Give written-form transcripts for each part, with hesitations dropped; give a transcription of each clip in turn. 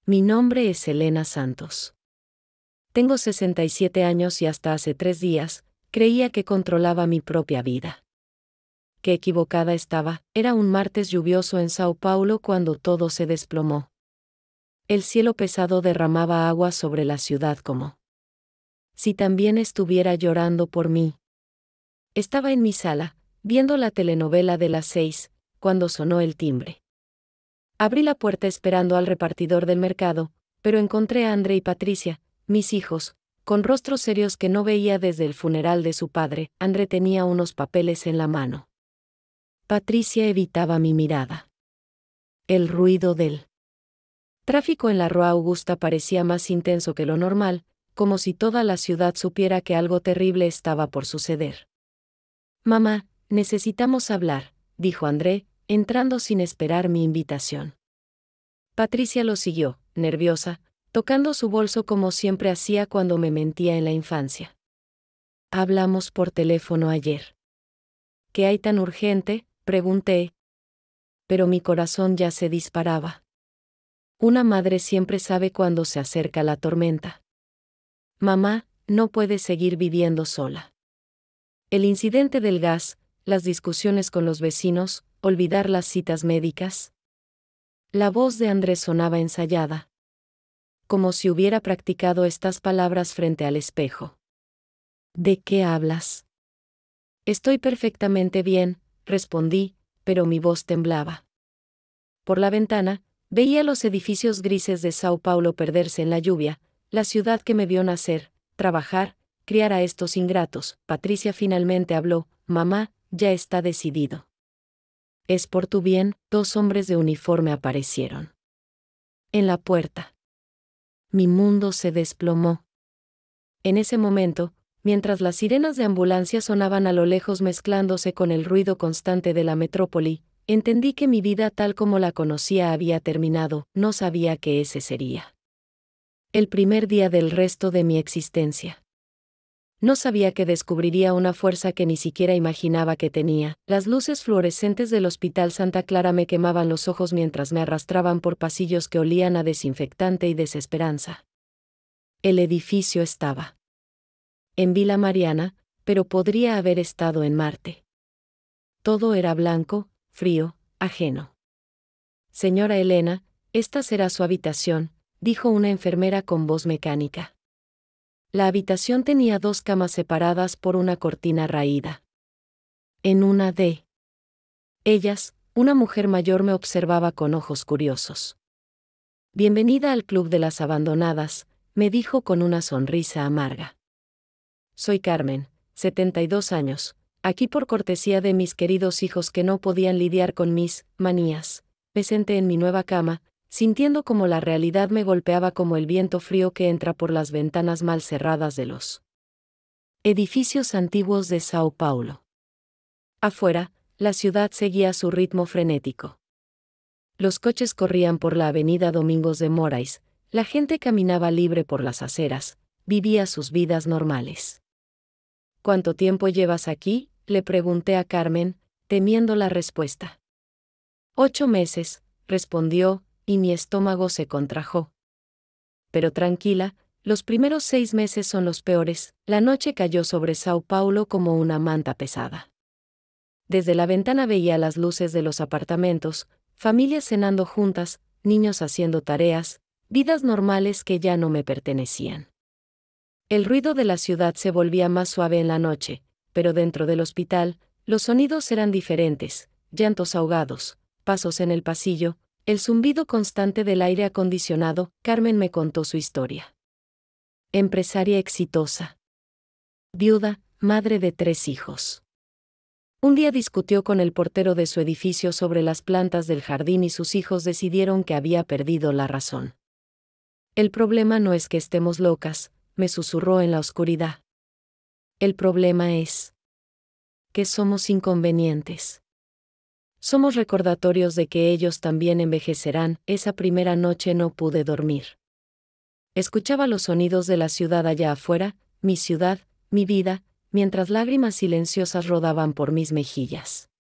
Mi nombre es Elena Santos. Tengo 67 años y hasta hace 3 días, creía que controlaba mi propia vida. Qué equivocada estaba. Era un martes lluvioso en Sao Paulo cuando todo se desplomó. El cielo pesado derramaba agua sobre la ciudad como si también estuviera llorando por mí. Estaba en mi sala, viendo la telenovela de las 6, cuando sonó el timbre. Abrí la puerta esperando al repartidor del mercado, pero encontré a André y Patricia, mis hijos, con rostros serios que no veía desde el funeral de su padre. André tenía unos papeles en la mano. Patricia evitaba mi mirada. El ruido del tráfico en la Rua Augusta parecía más intenso que lo normal, como si toda la ciudad supiera que algo terrible estaba por suceder. Mamá, necesitamos hablar, dijo André, entrando sin esperar mi invitación. Patricia lo siguió, nerviosa, tocando su bolso como siempre hacía cuando me mentía en la infancia. Hablamos por teléfono ayer. ¿Qué hay tan urgente?, pregunté. Pero mi corazón ya se disparaba. Una madre siempre sabe cuándo se acerca la tormenta. Mamá, no puede seguir viviendo sola. El incidente del gas, las discusiones con los vecinos, olvidar las citas médicas. La voz de Andrés sonaba ensayada, como si hubiera practicado estas palabras frente al espejo. ¿De qué hablas? Estoy perfectamente bien, respondí, pero mi voz temblaba. Por la ventana, veía los edificios grises de Sao Paulo perderse en la lluvia, la ciudad que me vio nacer, trabajar, criar a estos ingratos. Patricia finalmente habló: mamá, ya está decidido. Es por tu bien. 2 hombres de uniforme aparecieron en la puerta. Mi mundo se desplomó. En ese momento, mientras las sirenas de ambulancia sonaban a lo lejos mezclándose con el ruido constante de la metrópoli, entendí que mi vida tal como la conocía había terminado. No sabía que ese sería el primer día del resto de mi existencia. No sabía que descubriría una fuerza que ni siquiera imaginaba que tenía. Las luces fluorescentes del Hospital Santa Clara me quemaban los ojos mientras me arrastraban por pasillos que olían a desinfectante y desesperanza. El edificio estaba en Vila Mariana, pero podría haber estado en Marte. Todo era blanco, frío, ajeno. Señora Elena, esta será su habitación, dijo una enfermera con voz mecánica. La habitación tenía 2 camas separadas por una cortina raída. En una de ellas, una mujer mayor me observaba con ojos curiosos. Bienvenida al Club de las Abandonadas, me dijo con una sonrisa amarga. Soy Carmen, 72 años, aquí por cortesía de mis queridos hijos que no podían lidiar con mis manías. Me senté en mi nueva cama, sintiendo como la realidad me golpeaba como el viento frío que entra por las ventanas mal cerradas de los edificios antiguos de Sao Paulo. Afuera, la ciudad seguía su ritmo frenético. Los coches corrían por la avenida Domingos de Moraes, la gente caminaba libre por las aceras, vivía sus vidas normales. ¿Cuánto tiempo llevas aquí?, le pregunté a Carmen, temiendo la respuesta. 8 meses, respondió, y mi estómago se contrajo. Pero tranquila, los primeros 6 meses son los peores. La noche cayó sobre Sao Paulo como una manta pesada. Desde la ventana veía las luces de los apartamentos, familias cenando juntas, niños haciendo tareas, vidas normales que ya no me pertenecían. El ruido de la ciudad se volvía más suave en la noche, pero dentro del hospital, los sonidos eran diferentes: llantos ahogados, pasos en el pasillo, el zumbido constante del aire acondicionado. Carmen me contó su historia. Empresaria exitosa. Viuda, madre de 3 hijos. Un día discutió con el portero de su edificio sobre las plantas del jardín y sus hijos decidieron que había perdido la razón. El problema no es que estemos locas, me susurró en la oscuridad. El problema es que somos inconvenientes. Somos recordatorios de que ellos también envejecerán. Esa primera noche no pude dormir. Escuchaba los sonidos de la ciudad allá afuera, mi ciudad, mi vida, mientras lágrimas silenciosas rodaban por mis mejillas.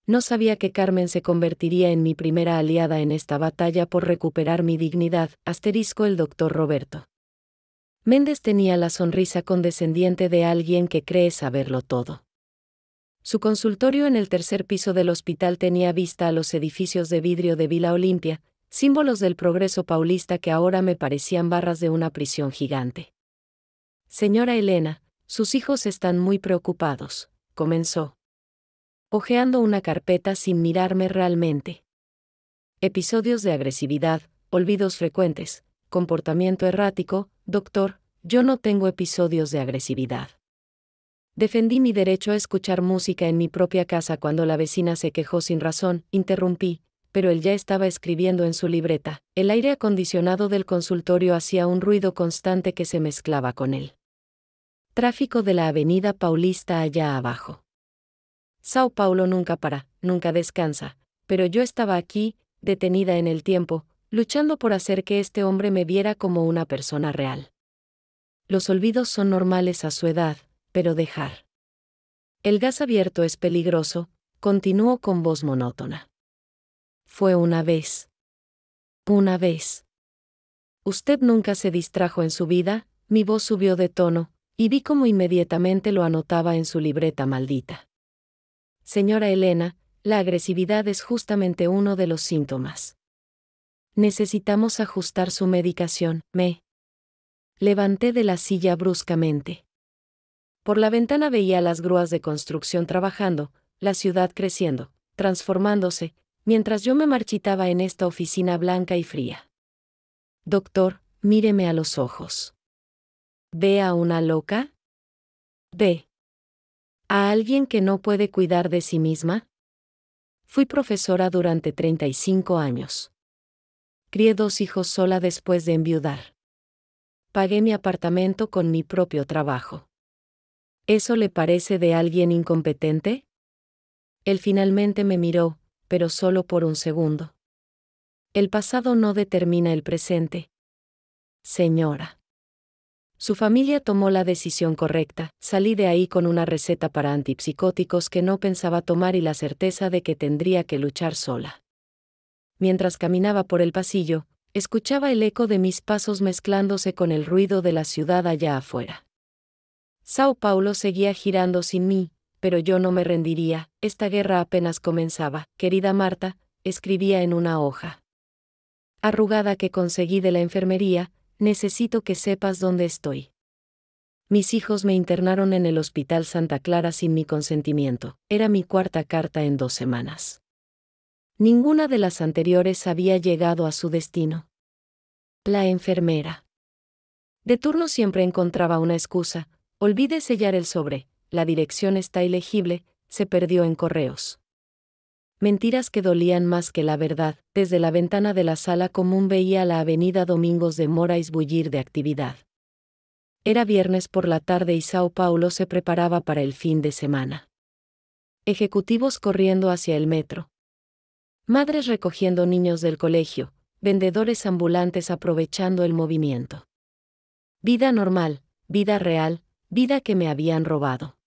No sabía que Carmen se convertiría en mi primera aliada en esta batalla por recuperar mi dignidad, asterisco el doctor Roberto. Méndez tenía la sonrisa condescendiente de alguien que cree saberlo todo. Su consultorio en el tercer piso del hospital tenía vista a los edificios de vidrio de Vila Olimpia, símbolos del progreso paulista que ahora me parecían barras de una prisión gigante. Señora Elena, sus hijos están muy preocupados, comenzó, hojeando una carpeta sin mirarme realmente. Episodios de agresividad, olvidos frecuentes, comportamiento errático, doctor, yo no tengo episodios de agresividad. Defendí mi derecho a escuchar música en mi propia casa cuando la vecina se quejó sin razón, interrumpí, pero él ya estaba escribiendo en su libreta. El aire acondicionado del consultorio hacía un ruido constante que se mezclaba con él. Tráfico de la avenida Paulista allá abajo. Sao Paulo nunca para, nunca descansa, pero yo estaba aquí, detenida en el tiempo, luchando por hacer que este hombre me viera como una persona real. Los olvidos son normales a su edad, pero dejar. El gas abierto es peligroso, continuó con voz monótona. Fue una vez. Una vez. Usted nunca se distrajo en su vida, mi voz subió de tono, y vi cómo inmediatamente lo anotaba en su libreta maldita. Señora Elena, la agresividad es justamente uno de los síntomas. Necesitamos ajustar su medicación, me levanté de la silla bruscamente. Por la ventana veía las grúas de construcción trabajando, la ciudad creciendo, transformándose, mientras yo me marchitaba en esta oficina blanca y fría. Doctor, míreme a los ojos. ¿Ve a una loca? ¿Ve a alguien que no puede cuidar de sí misma? Fui profesora durante 35 años. Crié 2 hijos sola después de enviudar. Pagué mi apartamento con mi propio trabajo. ¿Eso le parece de alguien incompetente? Él finalmente me miró, pero solo por un segundo. El pasado no determina el presente. Señora. Su familia tomó la decisión correcta, salí de ahí con una receta para antipsicóticos que no pensaba tomar y la certeza de que tendría que luchar sola. Mientras caminaba por el pasillo, escuchaba el eco de mis pasos mezclándose con el ruido de la ciudad allá afuera. Sao Paulo seguía girando sin mí, pero yo no me rendiría, esta guerra apenas comenzaba. Querida Marta, escribía en una hoja arrugada que conseguí de la enfermería, necesito que sepas dónde estoy. Mis hijos me internaron en el Hospital Santa Clara sin mi consentimiento, era mi 4ª carta en 2 semanas. Ninguna de las anteriores había llegado a su destino. La enfermera. De turno siempre encontraba una excusa, olvidé sellar el sobre, la dirección está ilegible, se perdió en correos. Mentiras que dolían más que la verdad, desde la ventana de la sala común veía la avenida Domingos de Moraes bullir de actividad. Era viernes por la tarde y Sao Paulo se preparaba para el fin de semana. Ejecutivos corriendo hacia el metro. Madres recogiendo niños del colegio, vendedores ambulantes aprovechando el movimiento. Vida normal, vida real, vida que me habían robado.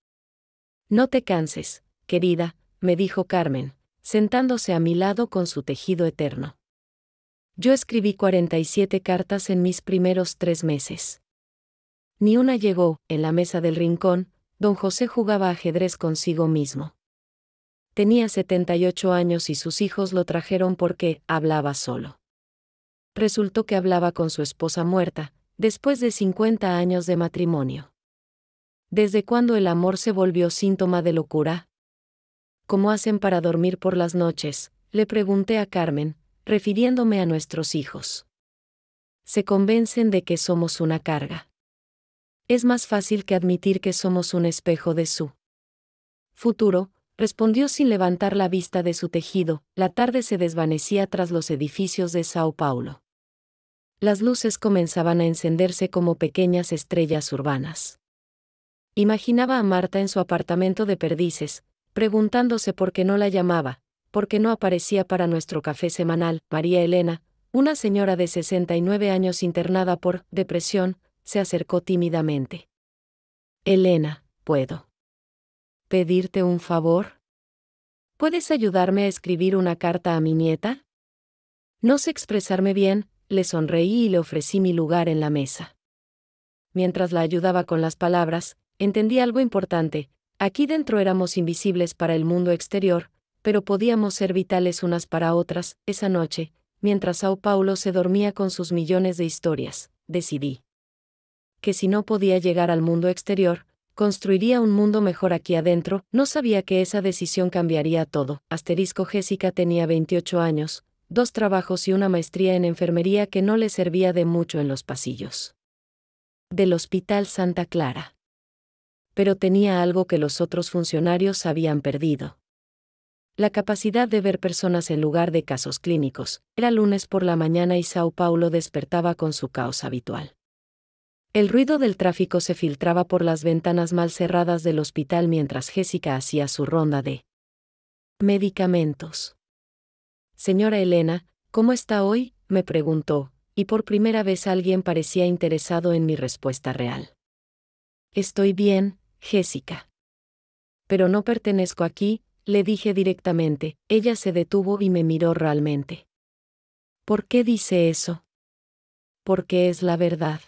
No te canses, querida, me dijo Carmen, sentándose a mi lado con su tejido eterno. Yo escribí 47 cartas en mis primeros 3 meses. Ni una llegó. En la mesa del rincón, don José jugaba ajedrez consigo mismo. Tenía 78 años y sus hijos lo trajeron porque hablaba solo. Resultó que hablaba con su esposa muerta, después de 50 años de matrimonio. ¿Desde cuándo el amor se volvió síntoma de locura? ¿Cómo hacen para dormir por las noches?, le pregunté a Carmen, refiriéndome a nuestros hijos. Se convencen de que somos una carga. Es más fácil que admitir que somos un espejo de su futuro, respondió sin levantar la vista de su tejido. La tarde se desvanecía tras los edificios de Sao Paulo. Las luces comenzaban a encenderse como pequeñas estrellas urbanas. Imaginaba a Marta en su apartamento de Perdices, preguntándose por qué no la llamaba, por qué no aparecía para nuestro café semanal. María Elena, una señora de 69 años internada por depresión, se acercó tímidamente. Elena, ¿puedo pedirte un favor? ¿Puedes ayudarme a escribir una carta a mi nieta? No sé expresarme bien, le sonreí y le ofrecí mi lugar en la mesa. Mientras la ayudaba con las palabras, entendí algo importante: aquí dentro éramos invisibles para el mundo exterior, pero podíamos ser vitales unas para otras. Esa noche, mientras Sao Paulo se dormía con sus millones de historias, decidí que si no podía llegar al mundo exterior, construiría un mundo mejor aquí adentro. No sabía que esa decisión cambiaría todo. Jessica tenía 28 años, 2 trabajos y una maestría en enfermería que no le servía de mucho en los pasillos del Hospital Santa Clara. Pero tenía algo que los otros funcionarios habían perdido: la capacidad de ver personas en lugar de casos clínicos. Era lunes por la mañana y Sao Paulo despertaba con su caos habitual. El ruido del tráfico se filtraba por las ventanas mal cerradas del hospital mientras Jessica hacía su ronda de medicamentos. Señora Elena, ¿cómo está hoy?, me preguntó, y por primera vez alguien parecía interesado en mi respuesta real. Estoy bien, Jessica. Pero no pertenezco aquí, le dije directamente. Ella se detuvo y me miró realmente. ¿Por qué dice eso? Porque es la verdad.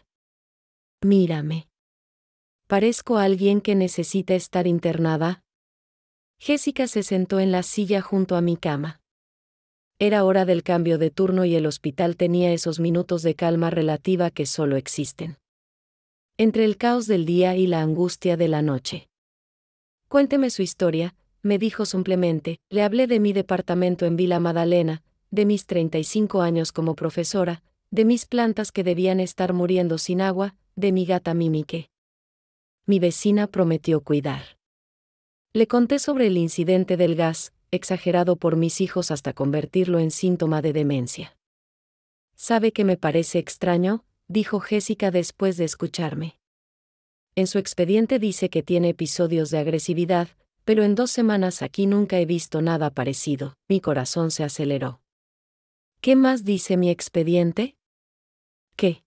Mírame. ¿Parezco alguien que necesita estar internada? Jessica se sentó en la silla junto a mi cama. Era hora del cambio de turno y el hospital tenía esos minutos de calma relativa que solo existen entre el caos del día y la angustia de la noche. Cuénteme su historia, me dijo simplemente. Le hablé de mi departamento en Vila Madalena, de mis 35 años como profesora, de mis plantas que debían estar muriendo sin agua, de mi gata Mimi que mi vecina prometió cuidar. Le conté sobre el incidente del gas, exagerado por mis hijos hasta convertirlo en síntoma de demencia. ¿Sabe qué me parece extraño?, dijo Jessica después de escucharme. En su expediente dice que tiene episodios de agresividad, pero en 2 semanas aquí nunca he visto nada parecido. Mi corazón se aceleró. ¿Qué más dice mi expediente? Que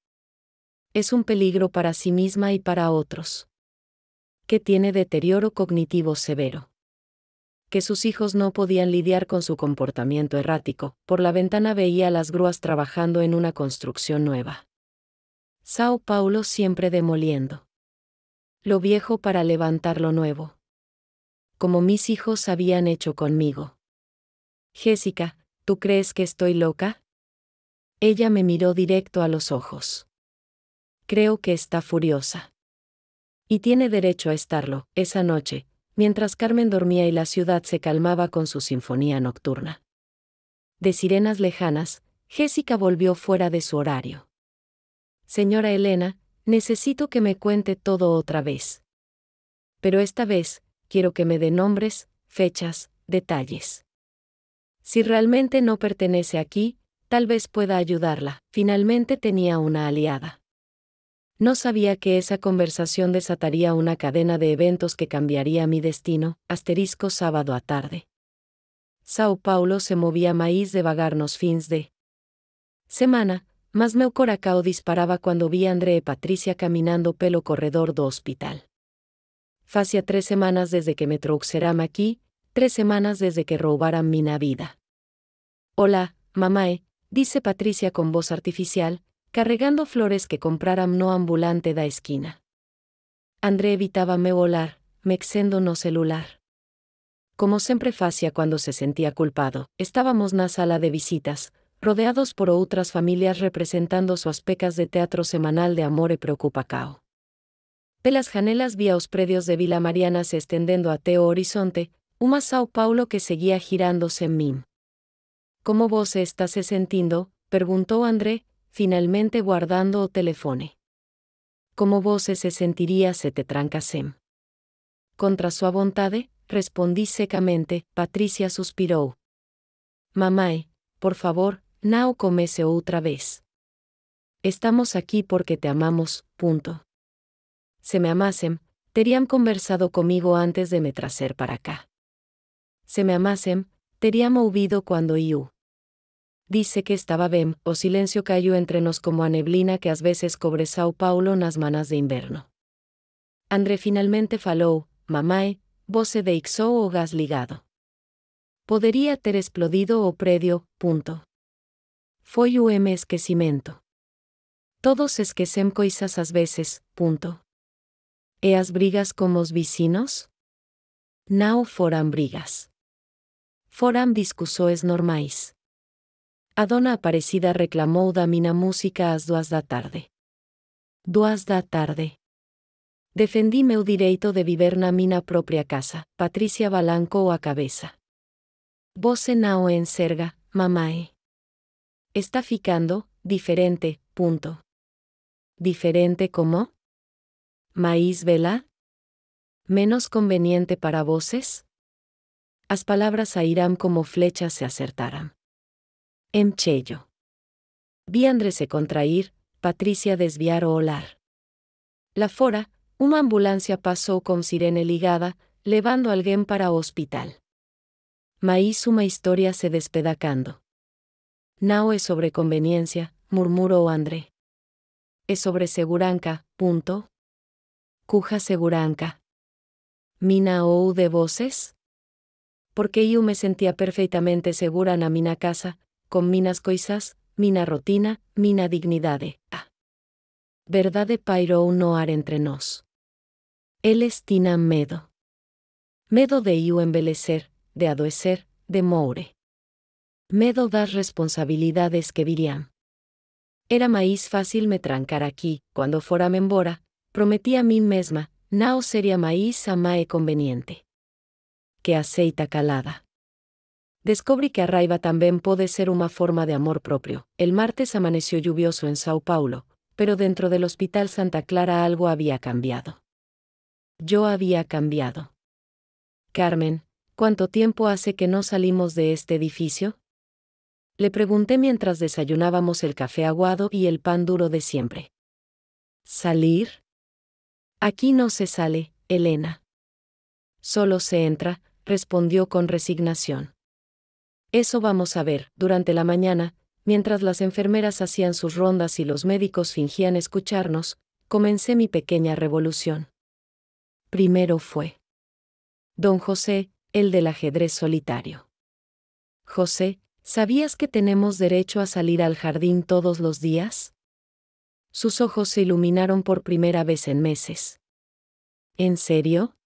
es un peligro para sí misma y para otros. Que tiene deterioro cognitivo severo. Que sus hijos no podían lidiar con su comportamiento errático. Por la ventana veía las grúas trabajando en una construcción nueva. Sao Paulo siempre demoliendo lo viejo para levantar lo nuevo. Como mis hijos habían hecho conmigo. Jessica, ¿tú crees que estoy loca? Ella me miró directo a los ojos. Creo que está furiosa. Y tiene derecho a estarlo. Esa noche, mientras Carmen dormía y la ciudad se calmaba con su sinfonía nocturna de sirenas lejanas, Jessica volvió fuera de su horario. Señora Elena, necesito que me cuente todo otra vez. Pero esta vez, quiero que me dé nombres, fechas, detalles. Si realmente no pertenece aquí, tal vez pueda ayudarla. Finalmente tenía una aliada. No sabía que esa conversación desataría una cadena de eventos que cambiaría mi destino. Sábado a tarde. Sao Paulo se movía maíz de vagar nos fins de semana, mas meu coracao disparaba cuando vi a André e Patricia caminando pelo corredor do hospital. Facia 3 semanas desde que me trouxeram aquí, 3 semanas desde que roubaran mina vida. Hola, mamae, dice Patricia con voz artificial, carregando flores que compraram no ambulante da esquina. André evitaba meu olhar, mexendo no celular. Como sempre facia cuando se sentía culpado, estábamos na sala de visitas, rodeados por outras familias representando suas pecas de teatro semanal de amor e preocupacao. Pelas janelas vía os predios de Vila Mariana se estendendo até o horizonte, uma Sao Paulo que seguía girándose en mim. ¿Cómo vos se estás sentindo?, preguntó André, finalmente guardando o telefone. ¿Cómo vos se sentiría se te trancasem? Contra sua vontade, respondí secamente. Patricia suspirou. Mamae, por favor, não comece outra vez. Estamos aquí porque te amamos, punto. Se me amasen, terían conversado conmigo antes de me trazer para acá. Se me amasen, terían ouvido cuando iu. Dice que estaba bem. O silencio cayó entre nos como a neblina que ás veces cobre Sao Paulo nas manas de inverno. André finalmente falou. Mamae, vos se deixou o gas ligado. Poderia ter explodido o prédio. Foi um esquecimento. Todos esquecem coisas às vezes. E as brigas com os vecinos? Não foram brigas. Foram discussões normais. A dona Aparecida reclamou da minha música às 2 da tarde. 2 da tarde. Defendi meu direito de viver na minha própria casa. Patricia balancou a cabeça. Você não enxerga, mamãe. Está ficando diferente. Diferente como? Mais bela? Menos conveniente para voces? As palavras saíram como flechas se acertaram. Cheio. Vi André se contrair, Patricia desviar o olhar. Lá fora, uma ambulância passou com sirene ligada, levando alguém para o hospital. Mais uma história se despedacando. Não é sobre conveniencia, murmurou André. É sobre segurança. Cuja segurança. Mina ou de voces? Porque eu me sentia perfeitamente segura na minha casa, com minhas coisas, minha rotina, minha dignidade. Verdade pairou no ar entre nós. Eles tinham medo. Medo de eu envelhecer, de adoecer, de morrer. Medo das responsabilidades que viriam. Era mais fácil me trancar aqui, quando fora-me embora, prometi a mim mesma, não seria mais ama e conveniente. Que aceita calada. Descobri que a raiva também pode ser uma forma de amor próprio. El martes amaneció lluvioso en São Paulo, pero dentro del Hospital Santa Clara algo había cambiado. Yo había cambiado. Carmen, ¿cuánto tiempo hace que no salimos de este edificio? Le pregunté mientras desayunábamos el café aguado y el pan duro de siempre. ¿Salir? Aquí no se sale, Elena. Solo se entra, respondió con resignación. Eso vamos a ver. Durante la mañana, mientras las enfermeras hacían sus rondas y los médicos fingían escucharnos, comencé mi pequeña revolución. Primero fue Don José, el del ajedrez solitario. José, ¿sabías que tenemos derecho a salir al jardín todos los días? Sus ojos se iluminaron por primera vez en meses. ¿En serio?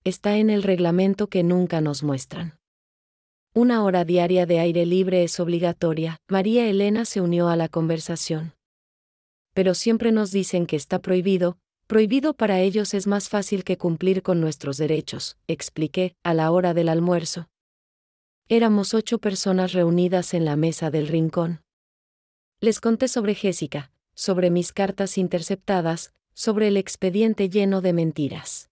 Está en el reglamento que nunca nos muestran. 1 hora diaria de aire libre es obligatoria. María Elena se unió a la conversación. Pero siempre nos dicen que está prohibido. Prohibido para ellos es más fácil que cumplir con nuestros derechos, expliqué, a la hora del almuerzo. Éramos 8 personas reunidas en la mesa del rincón. Les conté sobre Jessica, sobre mis cartas interceptadas, sobre el expediente lleno de mentiras.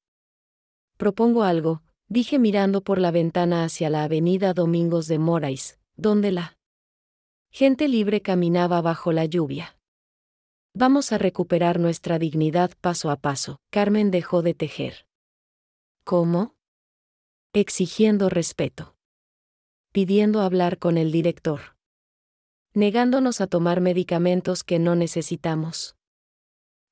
Propongo algo, dije mirando por la ventana hacia la avenida Domingos de Moraes, donde la gente libre caminaba bajo la lluvia. Vamos a recuperar nuestra dignidad paso a paso. Carmen dejó de tejer. ¿Cómo? Exigiendo respeto. Pidiendo hablar con el director. Negándonos a tomar medicamentos que no necesitamos.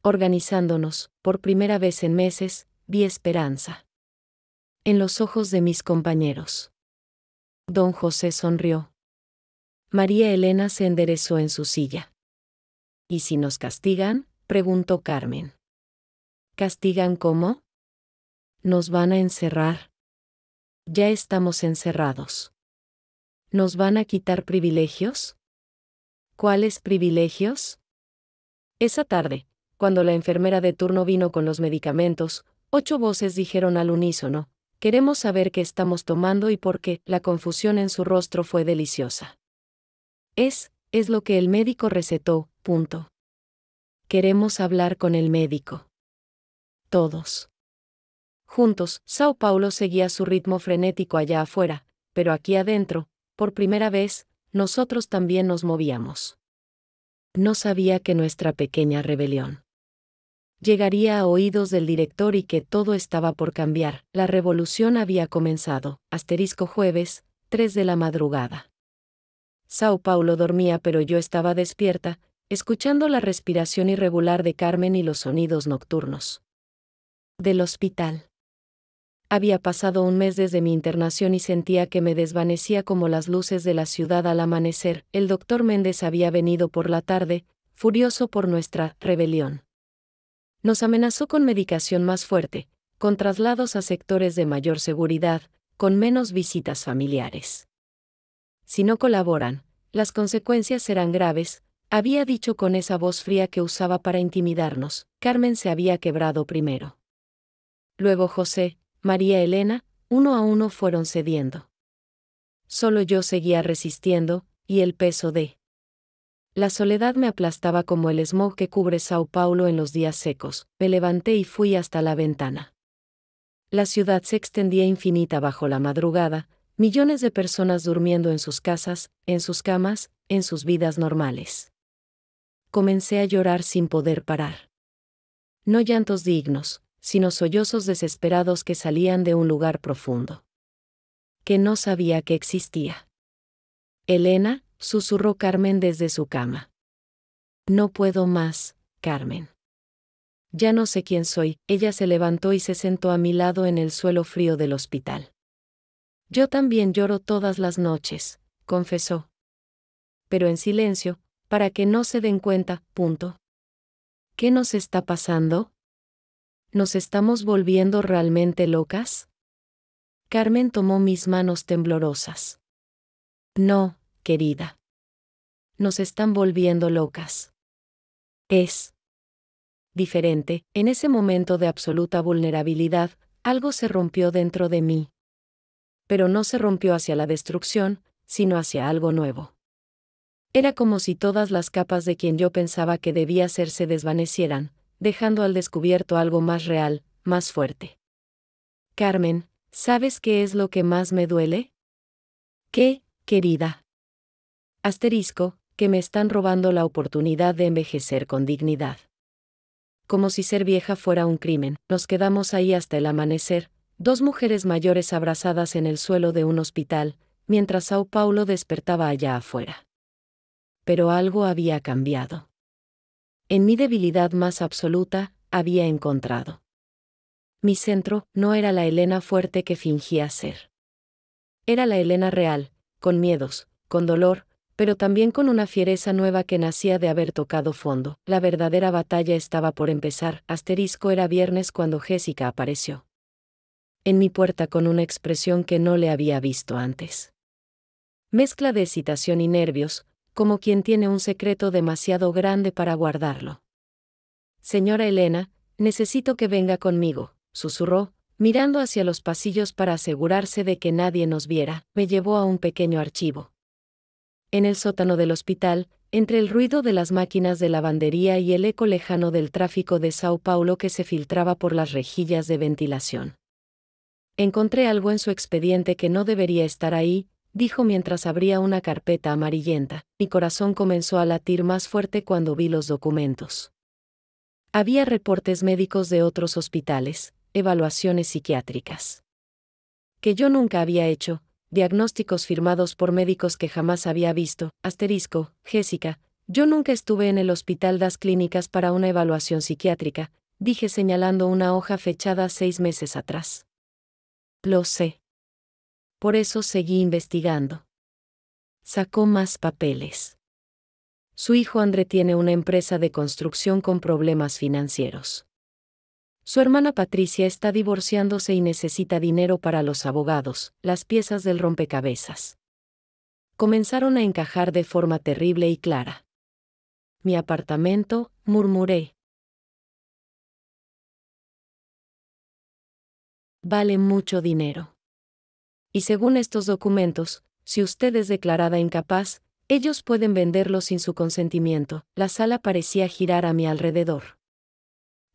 Organizándonos, por primera vez en meses, vi esperanza. En los ojos de mis compañeros. Don José sonrió. María Elena se enderezó en su silla. ¿Y si nos castigan?, preguntó Carmen. ¿Castigan cómo? ¿Nos van a encerrar? Ya estamos encerrados. ¿Nos van a quitar privilegios? ¿Cuáles privilegios? Esa tarde, cuando la enfermera de turno vino con los medicamentos, 8 voces dijeron al unísono: queremos saber qué estamos tomando y por qué. La confusión en su rostro fue deliciosa. Es lo que el médico recetó. Queremos hablar con el médico. Todos. Juntos, Sao Paulo seguía su ritmo frenético allá afuera, pero aquí adentro, por primera vez, nosotros también nos movíamos. No sabía que nuestra pequeña rebelión llegaría a oídos del director y que todo estaba por cambiar. La revolución había comenzado. Jueves, 3 de la madrugada. Sao Paulo dormía, pero yo estaba despierta, escuchando la respiración irregular de Carmen y los sonidos nocturnos del hospital. Había pasado un mes desde mi internación y sentía que me desvanecía como las luces de la ciudad al amanecer. El doctor Méndez había venido por la tarde, furioso por nuestra rebelión. Nos amenazó con medicación más fuerte, con traslados a sectores de mayor seguridad, con menos visitas familiares. Si no colaboran, las consecuencias serán graves, había dicho con esa voz fría que usaba para intimidarnos. Carmen se había quebrado primero. Luego José, María Elena, uno a uno fueron cediendo. Solo yo seguía resistiendo, y el peso de la soledad me aplastaba como el smog que cubre Sao Paulo en los días secos. Me levanté y fui hasta la ventana. La ciudad se extendía infinita bajo la madrugada, millones de personas durmiendo en sus casas, en sus camas, en sus vidas normales. Comencé a llorar sin poder parar. No llantos dignos, sino sollozos desesperados que salían de un lugar profundo, que no sabía que existía. Elena, susurró Carmen desde su cama. No puedo más, Carmen. Ya no sé quién soy. Ella se levantó y se sentó a mi lado en el suelo frío del hospital. Yo también lloro todas las noches, confesó. Pero en silencio, para que no se den cuenta. ¿Qué nos está pasando? ¿Nos estamos volviendo realmente locas? Carmen tomó mis manos temblorosas. No, querida. Nos están volviendo locas. Es diferente. En ese momento de absoluta vulnerabilidad, algo se rompió dentro de mí. Pero no se rompió hacia la destrucción, sino hacia algo nuevo. Era como si todas las capas de quien yo pensaba que debía ser se desvanecieran, dejando al descubierto algo más real, más fuerte. Carmen, ¿sabes qué es lo que más me duele? ¿Qué, querida? Que me están robando la oportunidad de envejecer con dignidad. Como si ser vieja fuera un crimen, nos quedamos ahí hasta el amanecer, dos mujeres mayores abrazadas en el suelo de un hospital, mientras Sao Paulo despertaba allá afuera. Pero algo había cambiado. En mi debilidad más absoluta, había encontrado. Mi centro no era la Elena fuerte que fingía ser. Era la Elena real, con miedos, con dolor, pero también con una fiereza nueva que nacía de haber tocado fondo. La verdadera batalla estaba por empezar. Era viernes cuando Jessica apareció en mi puerta con una expresión que no le había visto antes. Mezcla de excitación y nervios, como quien tiene un secreto demasiado grande para guardarlo. Señora Elena, necesito que venga conmigo, susurró, mirando hacia los pasillos para asegurarse de que nadie nos viera. Me llevó a un pequeño archivo. En el sótano del hospital, entre el ruido de las máquinas de lavandería y el eco lejano del tráfico de Sao Paulo que se filtraba por las rejillas de ventilación. Encontré algo en su expediente que no debería estar ahí, dijo mientras abría una carpeta amarillenta. Mi corazón comenzó a latir más fuerte cuando vi los documentos. Había reportes médicos de otros hospitales, evaluaciones psiquiátricas que yo nunca había hecho, diagnósticos firmados por médicos que jamás había visto. Jessica, yo nunca estuve en el Hospital das Clínicas para una evaluación psiquiátrica, dije señalando una hoja fechada 6 meses atrás. Lo sé. Por eso seguí investigando. Sacó más papeles. Su hijo André tiene una empresa de construcción con problemas financieros. Su hermana Patricia está divorciándose y necesita dinero para los abogados. Las piezas del rompecabezas comenzaron a encajar de forma terrible y clara. Mi apartamento, murmuré. Vale mucho dinero. Y según estos documentos, si usted es declarada incapaz, ellos pueden venderlo sin su consentimiento. La sala parecía girar a mi alrededor.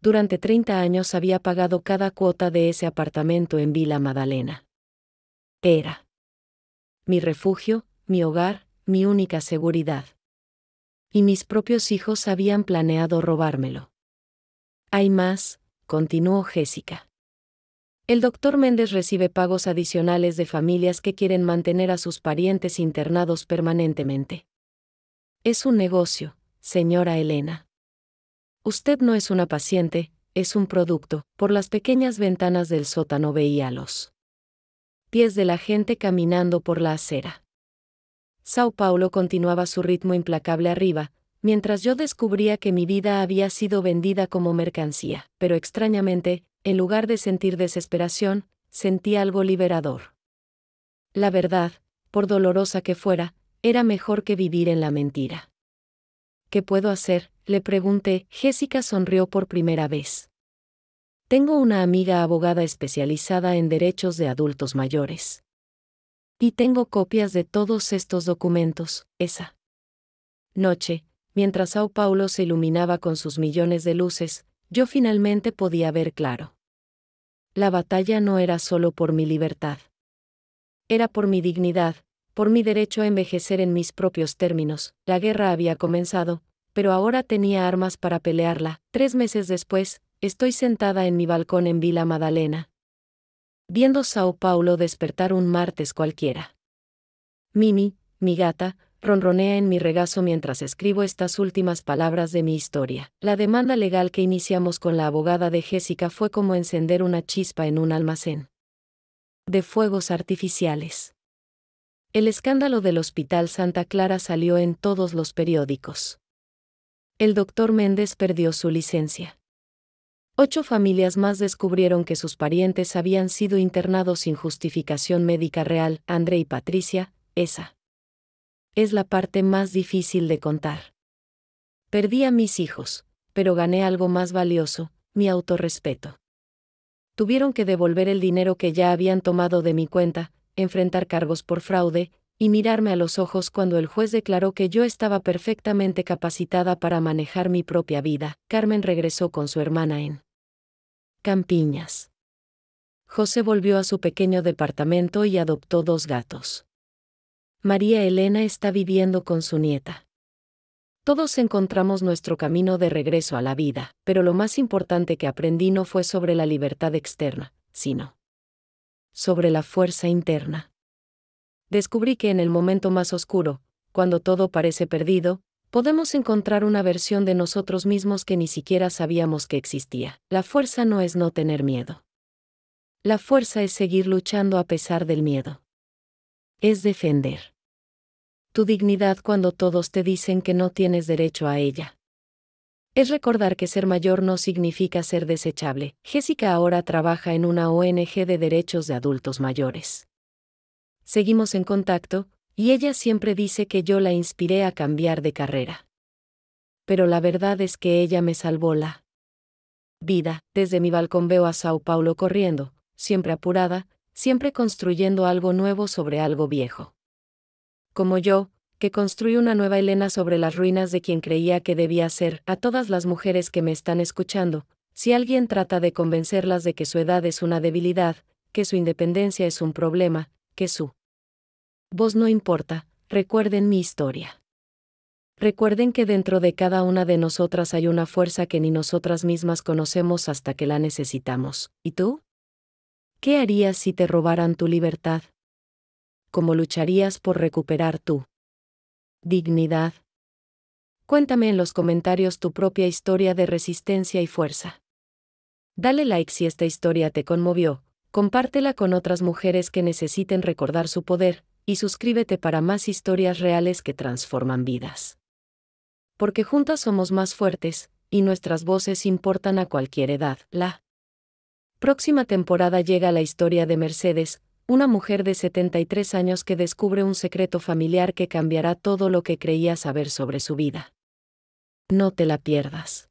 Durante 30 años había pagado cada cuota de ese apartamento en Vila Madalena. Era mi refugio, mi hogar, mi única seguridad. Y mis propios hijos habían planeado robármelo. Hay más, continuó Jessica. El doctor Méndez recibe pagos adicionales de familias que quieren mantener a sus parientes internados permanentemente. Es un negocio, señora Elena. Usted no es una paciente, es un producto. Por las pequeñas ventanas del sótano veía los pies de la gente caminando por la acera. Sao Paulo continuaba su ritmo implacable arriba, mientras yo descubría que mi vida había sido vendida como mercancía, pero extrañamente, en lugar de sentir desesperación, sentí algo liberador. La verdad, por dolorosa que fuera, era mejor que vivir en la mentira. ¿Qué puedo hacer?, le pregunté. Jessica sonrió por primera vez. Tengo una amiga abogada especializada en derechos de adultos mayores. Y tengo copias de todos estos documentos. Esa noche, mientras Sao Paulo se iluminaba con sus millones de luces, yo finalmente podía ver claro. La batalla no era solo por mi libertad. Era por mi dignidad, por mi derecho a envejecer en mis propios términos. La guerra había comenzado, pero ahora tenía armas para pelearla. 3 meses después, estoy sentada en mi balcón en Vila Madalena, viendo Sao Paulo despertar un martes cualquiera. Mimi, mi gata, ronronea en mi regazo mientras escribo estas últimas palabras de mi historia. La demanda legal que iniciamos con la abogada de Jessica fue como encender una chispa en un almacén de fuegos artificiales. El escándalo del Hospital Santa Clara salió en todos los periódicos. El doctor Méndez perdió su licencia. 8 familias más descubrieron que sus parientes habían sido internados sin justificación médica real. André y Patricia, esa es la parte más difícil de contar. Perdí a mis hijos, pero gané algo más valioso, mi autorrespeto. Tuvieron que devolver el dinero que ya habían tomado de mi cuenta, enfrentar cargos por fraude, y mirarme a los ojos cuando el juez declaró que yo estaba perfectamente capacitada para manejar mi propia vida. Carmen regresó con su hermana en Campiñas. José volvió a su pequeño departamento y adoptó 2 gatos. María Elena está viviendo con su nieta. Todos encontramos nuestro camino de regreso a la vida, pero lo más importante que aprendí no fue sobre la libertad externa, sino sobre la fuerza interna. Descubrí que en el momento más oscuro, cuando todo parece perdido, podemos encontrar una versión de nosotros mismos que ni siquiera sabíamos que existía. La fuerza no es no tener miedo. La fuerza es seguir luchando a pesar del miedo. Es defender tu dignidad cuando todos te dicen que no tienes derecho a ella. Es recordar que ser mayor no significa ser desechable. Jessica ahora trabaja en una ONG de derechos de adultos mayores. Seguimos en contacto, y ella siempre dice que yo la inspiré a cambiar de carrera. Pero la verdad es que ella me salvó la vida. Desde mi balcón veo a Sao Paulo corriendo, siempre apurada, siempre construyendo algo nuevo sobre algo viejo. Como yo, que construí una nueva Elena sobre las ruinas de quien creía que debía ser. A todas las mujeres que me están escuchando, si alguien trata de convencerlas de que su edad es una debilidad, que su independencia es un problema, que su voz no importa, recuerden mi historia. Recuerden que dentro de cada una de nosotras hay una fuerza que ni nosotras mismas conocemos hasta que la necesitamos. ¿Y tú? ¿Qué harías si te robaran tu libertad? ¿Cómo lucharías por recuperar tu dignidad? Cuéntame en los comentarios tu propia historia de resistencia y fuerza. Dale like si esta historia te conmovió, compártela con otras mujeres que necesiten recordar su poder, y suscríbete para más historias reales que transforman vidas. Porque juntas somos más fuertes, y nuestras voces importan a cualquier edad. La próxima temporada llega la historia de Mercedes, una mujer de 73 años que descubre un secreto familiar que cambiará todo lo que creía saber sobre su vida. No te la pierdas.